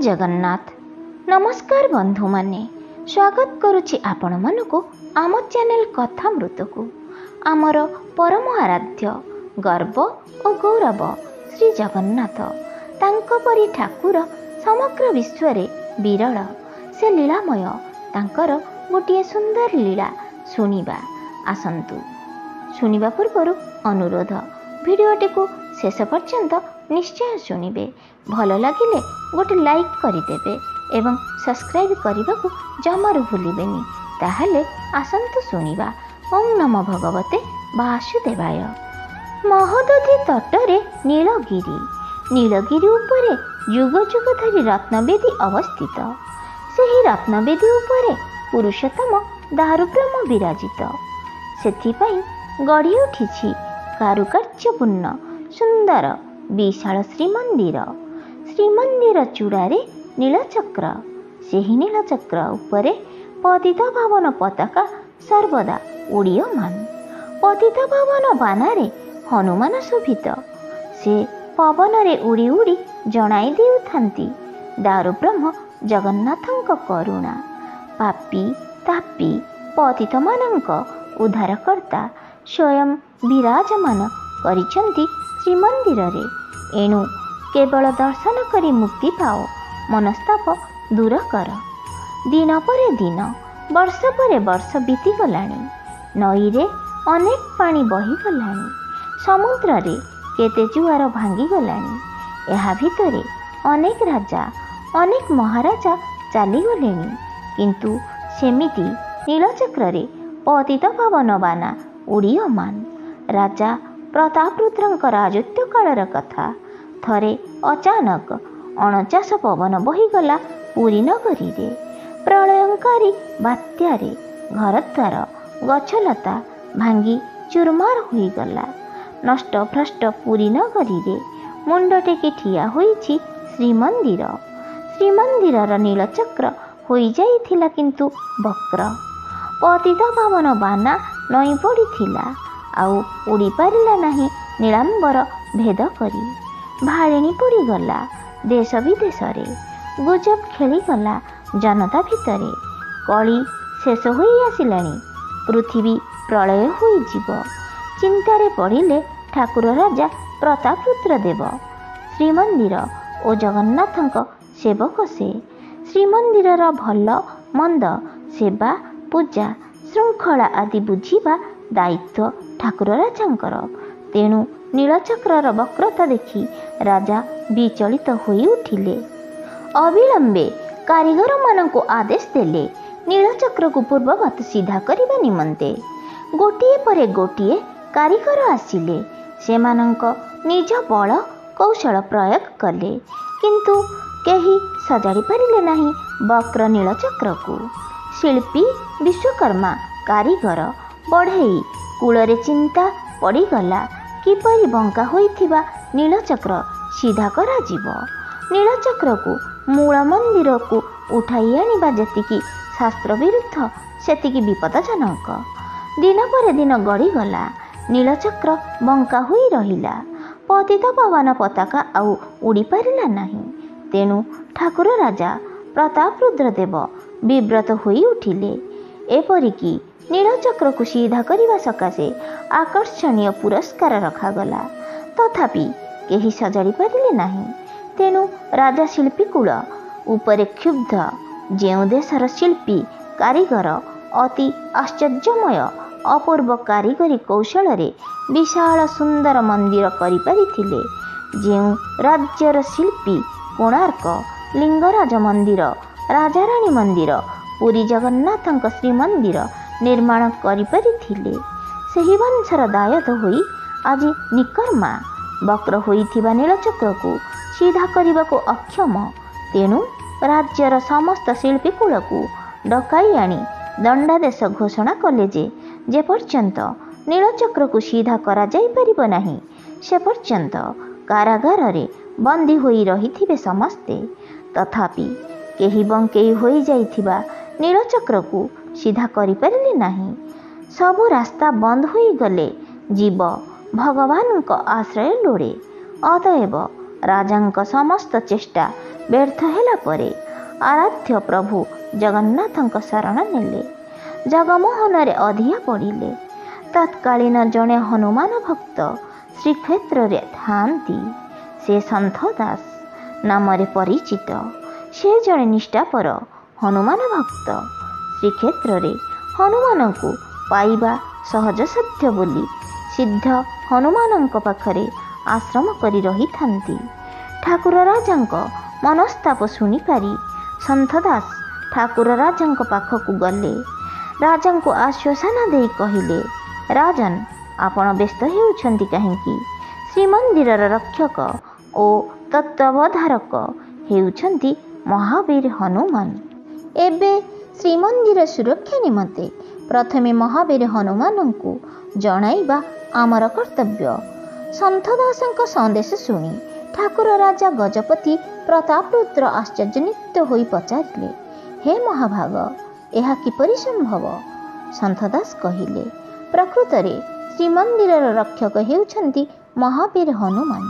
जगन्नाथ। नमस्कार बंधु माने, स्वागत करुछि आपण मानकु आम चैनल कथामृत को। आमर परम आराध्य गर्व और गौरव श्री जगन्नाथ, तांको परी ठाकुर समग्र विश्व रे विरल। से लीलामय, तांकर गोटे सुंदर लीला शुणिबा। आसंतु शुणिबा पूर्व अनुरोध, भिडियोटी को शेष पर्यंत निश्चय शुणिबे। भल लगिले गोटे लाइक करदेवे एवं सब्सक्राइब करने को जमारू भूलिबेनी। ताहले आसंतु शुणिबा। ओम नमो भगवते वासुदेवाय। महोदधि तटरे नीलगिरी, नीलगिरी उपरे जुग जुग धरी रत्नवेदी अवस्थित। सेही रत्नवेदी उपरे पुरुषोत्तम दारुब्रह्म विराजित। सेथिपाई गढ़ी उठिछि कारुकार्यपूर्ण सुंदर विशाल श्रीमंदिर। श्रीमंदिर चूड़ारे नीलचक्र, सेही नीलचक्र उपरे पतित पावन पताका सर्वदा उड़ीयमान। पतित पावन बानारे हनुमान शोभित। से पवन रे उड़ी उड़ी जणाई देउथांती दारुब्रह्म जगन्नाथंक करुणा। पापी तापी पतित मानंक उद्धारकर्ता स्वयं विराजमान करिसंती श्रीमंदिर रे। एणु केवल दर्शन करी मुक्ति पाओ, मनस्ताप दूर कर। दिन पर दिन, वर्ष पर वर्ष बीती गलानी। नई रे अनेक पानी बही गलानी। समुद्र रे केते जुआर भांगी गलानी। एहा भितरे अनेक राजा अनेक महाराजा चाली गलेनी, किंतु सेमिति नीलचक्र रे पतित पावन बाना उड़ीयमान। राजा प्रतापरुद्रଙ୍କ राजत्व कालर कथा। थरे अचानक 49 पवन बहीगला पुरी नगरी रे। प्रलयंकारी बात्यारे घरद्वार गछलता भांगी चूरमार होईगला। नष्ट भ्रष्ट पुरी नगरी रे मुंड टेकी ठिया होईछि श्रीमंदिर। श्रीमंदिरर नीलचक्र होई जाइथिला किंतु वक्र। पतित पावन बाना नई पड़िथिला, आउ उड़ी पारिला नाही नीलांबर भेद करी। भाड़ेणी पड़ीगला देश विदेश रे। गुजब खेलीगला जनता भितरे। कली शेष होई आसिलाणी, पृथ्वी प्रलय होई जीव। चिंतारे पड़िले ठाकुर राजा प्रतापरुद्र देव। श्रीमंदिर ओ जगन्नाथंक सेवक से। श्रीमंदिरर भल मंद सेवा पूजा श्रृंखला आदि बुझिबा दायित्व ठाकुर राजांकर। तेणु नीलचक्रर वक्रता देखि राजा विचलित होई उठिले। अविलंबे कारीगर मानंको आदेश देले नीलचक्र को पूर्ववत सीधा करिबा निमंते। गोटिए परे गोटिए कारीगर आसिले। सेमानंक निज बल कौशल प्रयोग कले, किंतु केही सजाड़ी पारिले नाही वक्र नीलचक्र को। शिल्पी विश्वकर्मा कारीगर बढ़ई कूलरे चिंता पड़ीगला किपरि बंका होइथिबा नीलचक्र सीधा करा जीव। नीलचक्र को मूल मंदिर को उठाई आनिबा जेतिकी शास्त्र विरुद्ध सेतिकी विपदजनक। दिन पर दिन गड़ीगला, नीलचक्र बंका होई रहिला। पतित पावन पताका आउ उड़ी पारिला नाही। तेणु ठाकुर राजा प्रतापरुद्र देव विव्रत होई उठिले। एपरिकी नीलचक्र को सीधा करने सकाशे आकर्षणीय पुरस्कार रखागला, तथापि केही सजाड़ी पारिले नाही। तेणु राजा शिल्पी कूल उपरे क्षुब्ध। जेउ देशर शिल्पी कारीगर अति आश्चर्यमय अपूर्व कारीगरी कौशल रे विशाल सुंदर मंदिर करि पारिथिले। जेउ राज्यर शिल्पी कोणार्क, लिंगराज मंदिर, राजाराणी मंदिर, पुरी जगन्नाथंक श्रीमंदिर निर्माण करि पारिथिले, सेही वंशर दायद होई आज निकर्मा वक्र होइथिबा नीलचक्र को सीधा करने को अक्षम। तेणु राज्यर समस्त शिल्पी कूल को डकाई आनी दंडादेश घोषणा कले जे पर्यंत नीलचक्र को सीधा करा जाई परिबो नाही, से पर्यंत कारागार रे बंदी होई रहिथिबे समस्ते। तथापि केही बंकेई होई जाइथिबा नीलचक्र को सीधा करि पारिले नाही। सबु रास्ता बंद होई गले जीव भगवान को आश्रय लोड़े। अतएव राजांक समस्त चेष्टा ବ୍ୟର୍ଥ ହେଲା ପରେ ଆରାଧ୍ୟ ପ୍ରଭୁ ଜଗନ୍ନାଥଙ୍କ ଶରଣ ନେଲେ। ଜଗମୋହନରେ ଅଧିଆ ପଡ଼ିଲେ। ତତ୍କାଳୀନ ଜଣେ ହନୁମାନ ଭକ୍ତ ଶ୍ରୀକ୍ଷେତ୍ରରେ ଥାଆନ୍ତି। ସେ ସନ୍ଥ ଦାସ ନାମରେ ପରିଚିତ। ସେ ଜଣେ ନିଷ୍ଠାପର ହନୁମାନ ଭକ୍ତ। ଶ୍ରୀକ୍ଷେତ୍ରରେ ହନୁମାନଙ୍କୁ ପାଇବା ସହଜସାଧ୍ୟ ବୋଲି ସିଦ୍ଧ ହନୁମାନଙ୍କ ପାଖରେ ଆଶ୍ରମ କରି ରହିଥାନ୍ତି। ଠାକୁର ରାଜାଙ୍କ ମନସ୍ତାପ ଶୁଣିପାରି ସନ୍ଥ ଦାସ ଠାକୁର ରାଜାଙ୍କ ପାଖକୁ ଗଲେ। ରାଜାଙ୍କୁ ଆଶ୍ୱାସନା ଦେଇ କହିଲେ, ରାଜନ୍, ଆପଣ ବ୍ୟସ୍ତ ହେଉଛନ୍ତି କାହିଁକି? ଶ୍ରୀମନ୍ଦିରର ରକ୍ଷକ ଓ ତତ୍ତ୍ୱାବଧାରକ ହେଉଛନ୍ତି ମହାବୀର ହନୁମାନ। ଏବେ ଶ୍ରୀମନ୍ଦିର ସୁରକ୍ଷା ନିମନ୍ତେ ପ୍ରଥମେ ମହାବୀର ହନୁମାନଙ୍କୁ ଜଣାଇବା ଆମର କର୍ତ୍ତବ୍ୟ। ସନ୍ଥ ଦାସଙ୍କ ସନ୍ଦେଶ ଶୁଣି ଠାକୁର ରାଜା ଗଜପତି ପ୍ରତାପରୁଦ୍ର ଆଶ୍ଚର୍ଯ୍ୟାନ୍ୱିତ ହୋଇ ପଚାରିଲେ, ହେ ମହାଭାଗ, ଏହା କିପରି ସମ୍ଭବ? ସନ୍ଥ ଦାସ କହିଲେ, ପ୍ରକୃତରେ ଶ୍ରୀମନ୍ଦିରର ରକ୍ଷକ ହେଉଛନ୍ତି ମହାବୀର ହନୁମାନ।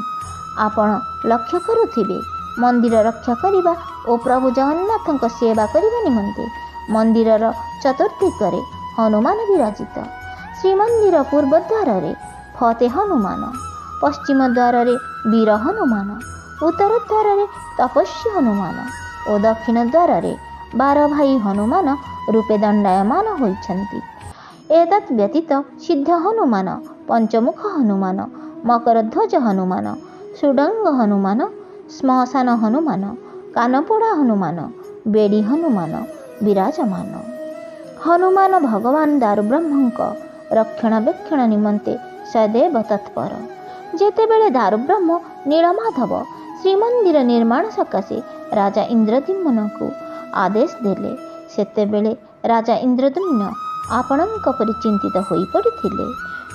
ଆପଣ ଲକ୍ଷ୍ୟ କରୁଥିବେ, ମନ୍ଦିର ରକ୍ଷା କରିବା ଓ ପ୍ରଭୁ ଜଗନ୍ନାଥଙ୍କ ସେବା କରିବା ନିମନ୍ତେ ମନ୍ଦିରର ଚତୁର୍ଦ୍ଦିଗରେ ହନୁମାନ ବିରାଜିତ। ଶ୍ରୀମନ୍ଦିର ପୂର୍ବ ଦ୍ୱାରରେ ଫତେ ହନୁମାନ, ପଶ୍ଚିମ ଦ୍ୱାରରେ ବୀର ହନୁମାନ, ଉତ୍ତର ଦ୍ୱାରରେ ତପସ୍ୱୀ ହନୁମାନ ଓ ଦକ୍ଷିଣ ଦ୍ୱାରରେ 12 ଭାଇ ହନୁମାନ ରୂପେ ଦଣ୍ଡାୟମାନ ହୋଇଛନ୍ତି। ଏତଦ୍ ବ୍ୟତୀତ ସିଦ୍ଧ ହନୁମାନ, ପଞ୍ଚମୁଖ ହନୁମାନ, ମକରଧ୍ୱଜ ହନୁମାନ, ସୁଡ଼ଙ୍ଗ ହନୁମାନ, ଶ୍ମଶାନ ହନୁମାନ, କାନପୋଡ଼ା ହନୁମାନ, ବେଡ଼ି ହନୁମାନ ବିରାଜମାନ। ହନୁମାନ ଭଗବାନ ଦାରୁବ୍ରହ୍ମଙ୍କ ରକ୍ଷଣାବେକ୍ଷଣ ନିମନ୍ତେ ସଦୈବ ତତ୍ପର। ଯେତେବେଳେ ଦାରୁବ୍ରହ୍ମ ନୀଳମାଧବ ଶ୍ରୀମନ୍ଦିର ନିର୍ମାଣ ସକାଶେ ରାଜା ଇନ୍ଦ୍ରଦ୍ୟୁମ୍ନଙ୍କୁ ଆଦେଶ ଦେଲେ, ସେତେବେଳେ ରାଜା ଇନ୍ଦ୍ରଦ୍ୟୁମ୍ନ ଆପଣଙ୍କ ପରି ଚିନ୍ତିତ ହୋଇପଡ଼ିଥିଲେ।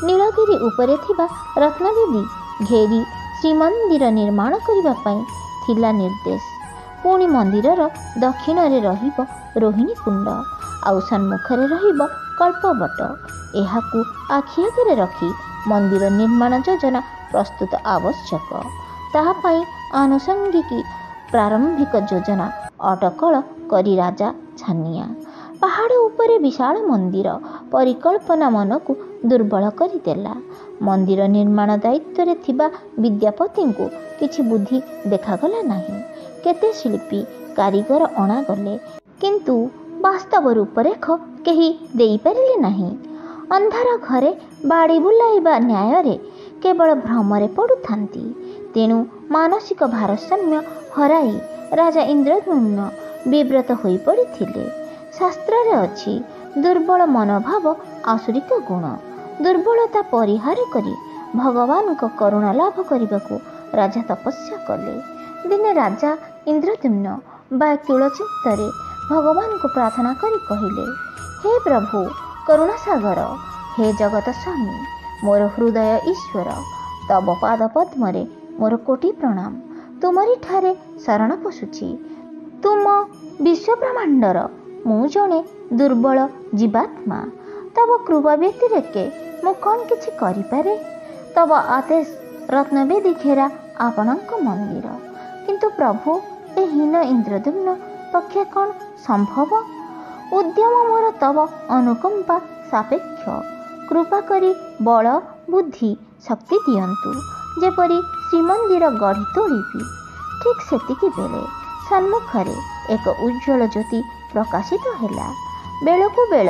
ନୀଳଗିରି ଉପରେ ଥିବା ରତ୍ନବେଦୀ ଘେରି ଶ୍ରୀମନ୍ଦିର ନିର୍ମାଣ କରିବା ପାଇଁ ଥିଲା ନିର୍ଦ୍ଦେଶ। ପୁଣି ମନ୍ଦିରର ଦକ୍ଷିଣରେ ରହିବ ରୋହିଣୀ କୁଣ୍ଡ, ଆଉ ସମ୍ମୁଖରେ ରହିବ କଳ୍ପବଟ। ଏହାକୁ ଆଖି ଆଗରେ ରଖି ମନ୍ଦିର ନିର୍ମାଣ ଯୋଜନା ପ୍ରସ୍ତୁତ ଆବଶ୍ୟକ। ତାହା ପାଇଁ ଆନୁଷଙ୍ଗିକ ପ୍ରାରମ୍ଭିକ ଯୋଜନା ଅଟକଳ କରି ରାଜା ଛାନିଆ। ପାହାଡ଼ ଉପରେ ବିଶାଳ ମନ୍ଦିର ପରିକଳ୍ପନା ମନକୁ ଦୁର୍ବଳ କରିଦେଲା। ମନ୍ଦିର ନିର୍ମାଣ ଦାୟିତ୍ୱରେ ଥିବା ବିଦ୍ୟାପତିଙ୍କୁ କିଛି ବୁଦ୍ଧି ଦେଖାଗଲା ନାହିଁ। କେତେ ଶିଳ୍ପୀ କାରିଗର ଅଣାଗଲେ, କିନ୍ତୁ ବାସ୍ତବ ରୂପରେଖ କେହି ଦେଇପାରିଲେ ନାହିଁ। ଅନ୍ଧାର ଘରେ ବାଡ଼ି ବୁଲାଇବା ନ୍ୟାୟରେ କେବଳ ଭ୍ରମରେ ପଡ଼ୁଥାନ୍ତି। ତେଣୁ ମାନସିକ ଭାରସାମ୍ୟ ହରାଇ ରାଜା ଇନ୍ଦ୍ରଦ୍ୟୁମ୍ନ ବିବ୍ରତ ହୋଇପଡ଼ିଥିଲେ। ଶାସ୍ତ୍ରରେ ଅଛି, ଦୁର୍ବଳ ମନୋଭାବ ଆସୁରିକ ଗୁଣ। ଦୁର୍ବଳତା ପରିହାର କରି ଭଗବାନଙ୍କ କରୁଣା ଲାଭ କରିବାକୁ ରାଜା ତପସ୍ୟା କଲେ। ଦିନେ ରାଜା ଇନ୍ଦ୍ରଦ୍ୟୁମ୍ନ ବ୍ୟାକୁଳ ଚିତ୍ତରେ ଭଗବାନଙ୍କୁ ପ୍ରାର୍ଥନା କରି କହିଲେ, ହେ ପ୍ରଭୁ କରୁଣାସାଗର, ହେ ଜଗତ ସ୍ୱାମୀ, ମୋର ହୃଦୟ ଈଶ୍ୱର, ତବ ପାଦ ପଦ୍ମରେ ମୋର କୋଟି ପ୍ରଣାମ। ତୁମରିଠାରେ ଶରଣ ପଶୁଛି। ତୁମ ବିଶ୍ୱବ୍ରହ୍ମାଣ୍ଡର ମୁଁ ଜଣେ ଦୁର୍ବଳ ଜୀବାତ୍ମା। ତବ କୃପା ବ୍ୟତିରେକେ ମୁଁ କ'ଣ କିଛି କରିପାରେ? ତବ ଆଦେଶ ରତ୍ନବେଦୀ ଘେରା ଆପଣଙ୍କ ମନ୍ଦିର। କିନ୍ତୁ ପ୍ରଭୁ, ଏ ହୀନ ଇନ୍ଦ୍ରଦ୍ୟୁମ୍ନ ପକ୍ଷେ କ'ଣ ସମ୍ଭବ? ଉଦ୍ୟମ ମୋର ତବ ଅନୁକମ୍ପା ସାପେକ୍ଷ। କୃପା କରି ବଳ, ବୁଦ୍ଧି, ଶକ୍ତି ଦିଅନ୍ତୁ, ଯେପରି ଶ୍ରୀମନ୍ଦିର ଗଢ଼ି ତୋଳିବି। ଠିକ୍ ସେତିକି ବେଳେ ସମ୍ମୁଖରେ ଏକ ଉଜ୍ଜ୍ୱଳ ଜ୍ୟୋତି ପ୍ରକାଶିତ ହେଲା। ବେଳକୁ ବେଳ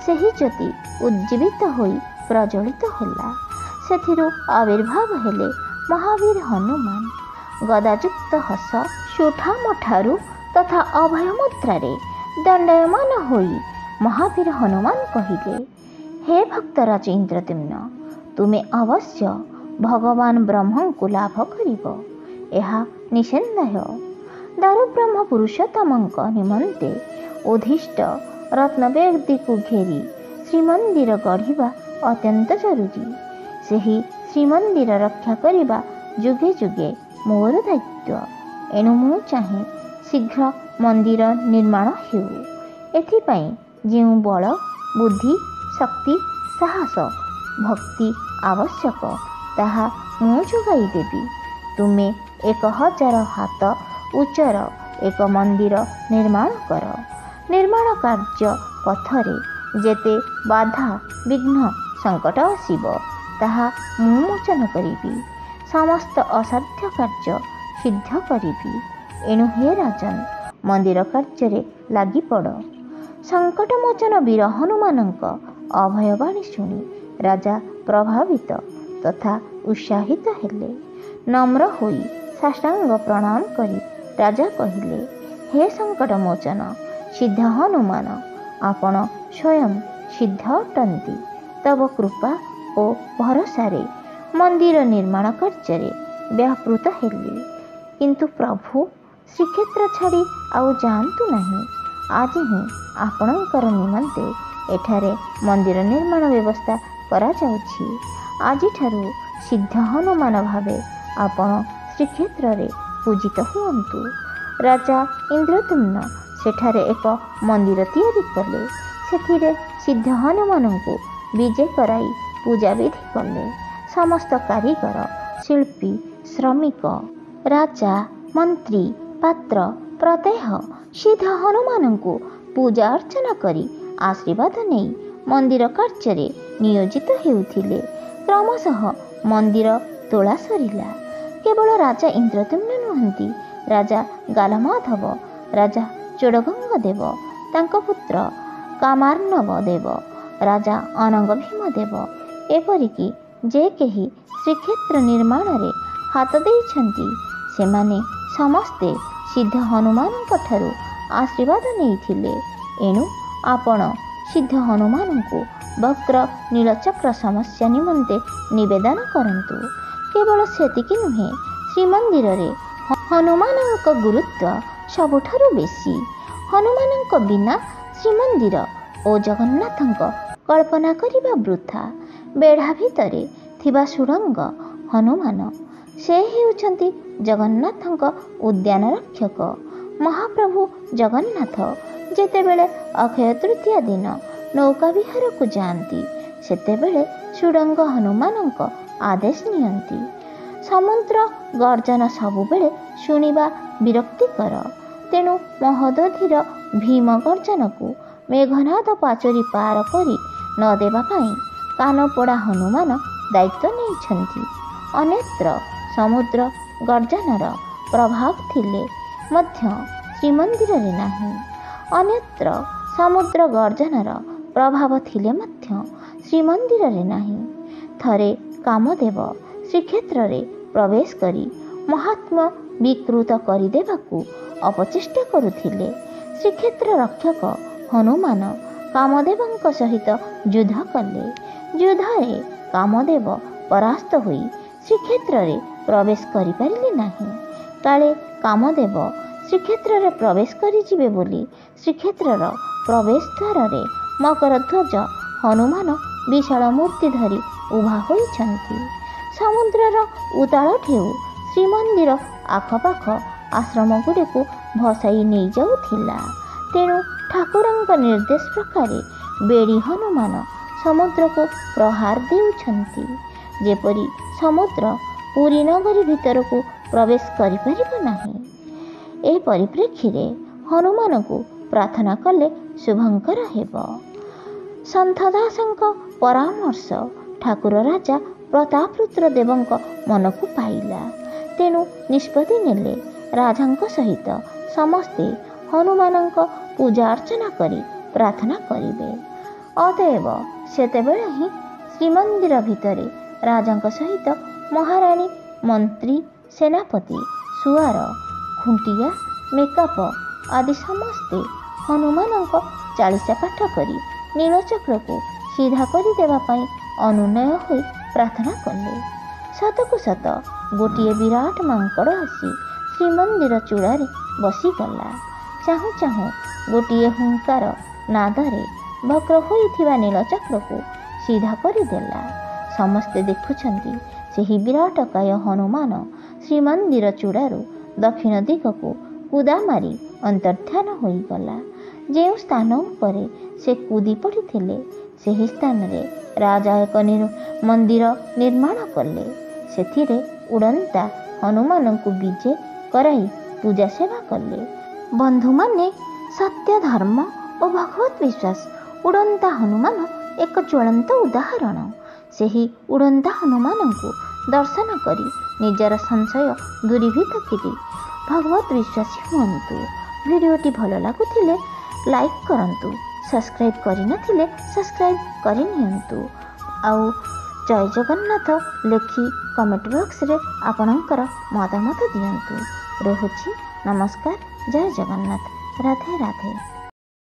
ସେହି ଜ୍ୟୋତି ଉଜ୍ଜୀବିତ ହୋଇ ପ୍ରଜ୍ୱଳିତ ହେଲା। ସେଥିରୁ ଆବିର୍ଭାବ ହେଲେ ମହାବୀର ହନୁମାନ। ଗଦାଯୁକ୍ତ ହସ ସୁଠାମଠାରୁ ତଥା ଅଭୟ ମୁଦ୍ରାରେ ଦଣ୍ଡାୟମାନ ହୋଇ ମହାବୀର ହନୁମାନ କହିଲେ, ହେ ଭକ୍ତରାଜ ଇନ୍ଦ୍ରଦ୍ୟୁମ୍ନ, ତୁମେ ଅବଶ୍ୟ ଭଗବାନ ବ୍ରହ୍ମଙ୍କୁ ଲାଭ କରିବ, ଏହା ନିଃସନ୍ଦେହ। ଦାରୁବ୍ରହ୍ମ ପୁରୁଷୋତ୍ତମଙ୍କ ନିମନ୍ତେ ଉଦ୍ଦିଷ୍ଟ ରତ୍ନବେଦୀକୁ ଘେରି ଶ୍ରୀମନ୍ଦିର ଗଢ଼ିବା ଅତ୍ୟନ୍ତ ଜରୁରୀ। ସେହି ଶ୍ରୀମନ୍ଦିର ରକ୍ଷା କରିବା ଯୁଗେ ଯୁଗେ ମୋର ଦାୟିତ୍ୱ। ଏଣୁ ମୁଁ ଚାହେଁ ଶୀଘ୍ର ମନ୍ଦିର ନିର୍ମାଣ ହେଉ। ଏଥିପାଇଁ ଯେଉଁ ବଳ, ବୁଦ୍ଧି, ଶକ୍ତି, ସାହସ, ଭକ୍ତି ଆବଶ୍ୟକ, ତାହା ମୁଁ ଯୋଗାଇ ଦେବି। ତୁମେ 1000 ହାତ ଉଚ୍ଚର ଏକ ମନ୍ଦିର ନିର୍ମାଣ କର। ନିର୍ମାଣ କାର୍ଯ୍ୟ ପଥରେ ଯେତେ ବାଧା ବିଘ୍ନ ସଙ୍କଟ ଆସିବ ତାହା ମୁଁ ମୋଚନ କରିବି। ସମସ୍ତ ଅସାଧ୍ୟ କାର୍ଯ୍ୟ ସିଦ୍ଧ କରିବି। ଏଣୁ ହେ ରାଜନ, ମନ୍ଦିର କାର୍ଯ୍ୟରେ ଲାଗିପଡ଼। ସଙ୍କଟମୋଚନ ବୀର ହନୁମାନଙ୍କ ଅଭୟବାଣୀ ଶୁଣି ରାଜା ପ୍ରଭାବିତ ତଥା ଉତ୍ସାହିତ ହେଲେ। ନମ୍ର ହୋଇ ସାଷ୍ଟାଙ୍ଗ ପ୍ରଣାମ କରି ରାଜା କହିଲେ, ହେ ସଙ୍କଟମୋଚନ ସିଦ୍ଧ ହନୁମାନ, ଆପଣ ସ୍ୱୟଂ ସିଦ୍ଧ ଅଟନ୍ତି। ତବ କୃପା ଓ ଭରସାରେ ମନ୍ଦିର ନିର୍ମାଣ କାର୍ଯ୍ୟରେ ବ୍ୟାପୃତ ହେଲି। କିନ୍ତୁ ପ୍ରଭୁ, ଶ୍ରୀକ୍ଷେତ୍ର ଛାଡ଼ି ଆଉ ଯାଆନ୍ତୁ ନାହିଁ। ଆଜି ହିଁ ଆପଣଙ୍କର ନିମନ୍ତେ ଏଠାରେ ମନ୍ଦିର ନିର୍ମାଣ ବ୍ୟବସ୍ଥା କରାଯାଉଛି। ଆଜିଠାରୁ ସିଦ୍ଧ ହନୁମାନ ଭାବେ ଆପଣ ଶ୍ରୀକ୍ଷେତ୍ରରେ ପୂଜିତ ହୁଅନ୍ତୁ। ରାଜା ଇନ୍ଦ୍ରଦ୍ୟୁମ୍ନ ସେଠାରେ ଏକ ମନ୍ଦିର ତିଆରି କଲେ। ସେଥିରେ ସିଦ୍ଧ ହନୁମାନଙ୍କୁ ବିଜେ କରାଇ ପୂଜାବିଧି କଲେ। ସମସ୍ତ କାରିଗର, ଶିଳ୍ପୀ, ଶ୍ରମିକ, ରାଜା, ମନ୍ତ୍ରୀ, ପାତ୍ର ପ୍ରତ୍ୟହ ସିଦ୍ଧ ହନୁମାନଙ୍କୁ ପୂଜା ଅର୍ଚ୍ଚନା କରି ଆଶୀର୍ବାଦ ନେଇ ମନ୍ଦିର କାର୍ଯ୍ୟରେ ନିୟୋଜିତ ହେଉଥିଲେ। କ୍ରମଶଃ ମନ୍ଦିର ତୋଳା ସରିଲା। କେବଳ ରାଜା ଇନ୍ଦ୍ରଦ୍ୟୁମ୍ନ ନୁହନ୍ତି, ରାଜା ଗାଲମାଧବ, ରାଜା ଚୋଡ଼ଗଙ୍ଗ ଦେବ, ତାଙ୍କ ପୁତ୍ର କାମାର୍ଣ୍ଣବ ଦେବ, ରାଜା ଅନଙ୍ଗ ଭୀମ ଦେବ, ଏପରିକି ଯେ କେହି ଶ୍ରୀକ୍ଷେତ୍ର ନିର୍ମାଣରେ ହାତ ଦେଇଛନ୍ତି ସେମାନେ ସମସ୍ତେ ସିଦ୍ଧ ହନୁମାନଙ୍କ ଠାରୁ ଆଶୀର୍ବାଦ ନେଇଥିଲେ। ଏଣୁ ଆପଣ ସିଦ୍ଧ ହନୁମାନଙ୍କୁ ବକ୍ର ନୀଳଚକ୍ର ସମସ୍ୟା ନିମନ୍ତେ ନିବେଦନ କରନ୍ତୁ। କେବଳ ସେତିକି ନୁହେଁ, ଶ୍ରୀମନ୍ଦିରରେ ହନୁମାନଙ୍କ ଗୁରୁତ୍ୱ ସବୁଠାରୁ ବେଶୀ। ହନୁମାନଙ୍କ ବିନା ଶ୍ରୀମନ୍ଦିର ଓ ଜଗନ୍ନାଥଙ୍କ କଳ୍ପନା କରିବା ବୃଥା। ବେଢ଼ା ଭିତରେ ଥିବା ସୁଡ଼ଙ୍ଗ ହନୁମାନ, ସେ ହେଉଛନ୍ତି ଜଗନ୍ନାଥଙ୍କ ଉଦ୍ୟାନ ରକ୍ଷକ। ମହାପ୍ରଭୁ ଜଗନ୍ନାଥ ଯେତେବେଳେ ଅକ୍ଷୟ ତୃତୀୟା ଦିନ ନୌକା ବିହାରକୁ ଯାଆନ୍ତି ସେତେବେଳେ ସୁଡ଼ଙ୍ଗ ହନୁମାନଙ୍କ ଆଦେଶ ନିଅନ୍ତି। ସମୁଦ୍ର ଗର୍ଜନ ସବୁବେଳେ ଶୁଣିବା ବିରକ୍ତିକର। ତେଣୁ ମହୋଦଧିର ଭୀମ ଗର୍ଜନକୁ ମେଘନାଦ ପାଚୋରୀ ପାର କରି ନ ଦେବା ପାଇଁ କାନପୋଡ଼ା ହନୁମାନ ଦାୟିତ୍ୱ ନେଇଛନ୍ତି। ଅନ୍ୟତ୍ର ସମୁଦ୍ର ଗର୍ଜନର ପ୍ରଭାବ ଥିଲେ ମଧ୍ୟ ଶ୍ରୀମନ୍ଦିରରେ ନାହିଁ। ଅନ୍ୟତ୍ର ସମୁଦ୍ର ଗର୍ଜନର ପ୍ରଭାବ ଥିଲେ ମଧ୍ୟ ଶ୍ରୀମନ୍ଦିରରେ ନାହିଁ। ଥରେ କାମଦେବ ଶ୍ରୀକ୍ଷେତ୍ରରେ ପ୍ରବେଶ କରି ମହାତ୍ମ୍ୟ ବିକୃତ କରିଦେବାକୁ ଅପଚେଷ୍ଟା କରୁଥିଲେ। ଶ୍ରୀକ୍ଷେତ୍ର ରକ୍ଷକ ହନୁମାନ କାମଦେବଙ୍କ ସହିତ ଯୁଦ୍ଧ କଲେ। ଯୁଦ୍ଧରେ କାମଦେବ ପରାସ୍ତ ହୋଇ ଶ୍ରୀକ୍ଷେତ୍ରରେ ପ୍ରବେଶ କରିପାରିଲେ ନାହିଁ। କାଳେ କାମଦେବ ଶ୍ରୀକ୍ଷେତ୍ରରେ ପ୍ରବେଶ କରିଯିବେ ବୋଲି ଶ୍ରୀକ୍ଷେତ୍ରର ପ୍ରବେଶ ଦ୍ୱାରରେ ମକରଧ୍ୱଜ ହନୁମାନ ବିଶାଳ ମୂର୍ତ୍ତି ଧରି ଉଭା ହୋଇଛନ୍ତି। ସମୁଦ୍ରର ଉତାଳ ଢେଉ ଶ୍ରୀମନ୍ଦିର ଆଖପାଖ ଆଶ୍ରମଗୁଡ଼ିକୁ ଭସାଇ ନେଇଯାଉଥିଲା। ତେଣୁ ଠାକୁରଙ୍କ ନିର୍ଦ୍ଦେଶ ପ୍ରକାରେ ବେଡ଼ି ହନୁମାନ ସମୁଦ୍ରକୁ ପ୍ରହାର ଦେଉଛନ୍ତି, ଯେପରି ସମୁଦ୍ର ପୁରୀ ନଗରୀ ଭିତରକୁ ପ୍ରବେଶ କରିପାରିବ ନାହିଁ। ଏ ପରିପ୍ରେକ୍ଷୀରେ ହନୁମାନଙ୍କୁ ପ୍ରାର୍ଥନା କଲେ ଶୁଭଙ୍କର ହେବ। ସନ୍ଥ ଦାସଙ୍କ ପରାମର୍ଶ ଠାକୁର ରାଜା ପ୍ରତାପରୁଦ୍ର ଦେବଙ୍କ ମନକୁ ପାଇଲା। ତେଣୁ ନିଷ୍ପତ୍ତି ନେଲେ ରାଜାଙ୍କ ସହିତ ସମସ୍ତେ ହନୁମାନଙ୍କ ପୂଜା ଅର୍ଚ୍ଚନା କରି ପ୍ରାର୍ଥନା କରିବେ। ଅତଏବ ସେତେବେଳେ ହିଁ ଶ୍ରୀମନ୍ଦିର ଭିତରେ ରାଜାଙ୍କ ସହିତ ମହାରାଣୀ, ମନ୍ତ୍ରୀ, ସେନାପତି, ସୁଆର, ଖୁଣ୍ଟିଆ, ମେକାପ ଆଦି ସମସ୍ତେ ହନୁମାନଙ୍କ ଚାଳିଶା ପାଠ କରି ନୀଳଚକ୍ରକୁ ସିଧା କରିଦେବା ପାଇଁ ଅନୁନୟ ହୋଇ ପ୍ରାର୍ଥନା କଲେ। ସତକୁ ସତ ଗୋଟିଏ ବିରାଟ ମାଙ୍କଡ଼ ଆସି ଶ୍ରୀମନ୍ଦିର ଚୂଡ଼ାରେ ବସିଗଲା। ଚାହୁଁ ଚାହୁଁ ଗୋଟିଏ ହୁଙ୍କାର ନାଦରେ ବକ୍ର ହୋଇଥିବା ନୀଳଚକ୍ରକୁ ସିଧା କରିଦେଲା। ସମସ୍ତେ ଦେଖୁଛନ୍ତି ସେହି ବିରାଟକାୟ ହନୁମାନ ଶ୍ରୀମନ୍ଦିର ଚୂଡ଼ାରୁ ଦକ୍ଷିଣ ଦିଗକୁ କୁଦା ମାରି ଅନ୍ତର୍ଦ୍ଧାନ ହୋଇଗଲା। ଯେଉଁ ସ୍ଥାନ ଉପରେ ସେ କୁଦି ପଡ଼ିଥିଲେ ସେହି ସ୍ଥାନରେ ରାଜା ଏକ ମନ୍ଦିର ନିର୍ମାଣ କଲେ। ସେଥିରେ ଉଡ଼ନ୍ତା ହନୁମାନଙ୍କୁ ବିଜେ କରାଇ ପୂଜା ସେବା କଲେ। ବନ୍ଧୁମାନେ, ସତ୍ୟ, ଧର୍ମ ଓ ଭଗବତ ବିଶ୍ୱାସ ଉଡ଼ନ୍ତା ହନୁମାନ ଏକ ଜ୍ୱଳନ୍ତ ଉଦାହରଣ। ସେହି ଉଡ଼ନ୍ତା ହନୁମାନଙ୍କୁ ଦର୍ଶନ କରି ନିଜର ସଂଶୟ ଦୂରୀଭୂତ କରି ଭଗବତ ବିଶ୍ୱାସୀ ହୁଅନ୍ତୁ। ଭିଡ଼ିଓଟି ଭଲ ଲାଗୁଥିଲେ ଲାଇକ୍ କରନ୍ତୁ, ସବସ୍କ୍ରାଇବ୍ କରିନଥିଲେ ସବସ୍କ୍ରାଇବ୍ କରିନିଅନ୍ତୁ। ଆଉ ଜୟ ଜଗନ୍ନାଥ ଲେଖି କମେଣ୍ଟ ବକ୍ସରେ ଆପଣଙ୍କର ମତାମତ ଦିଅନ୍ତୁ। ରହୁଛି, ନମସ୍କାର, ଜୟ ଜଗନ୍ନାଥ, ରାଧେ ରାଧେ।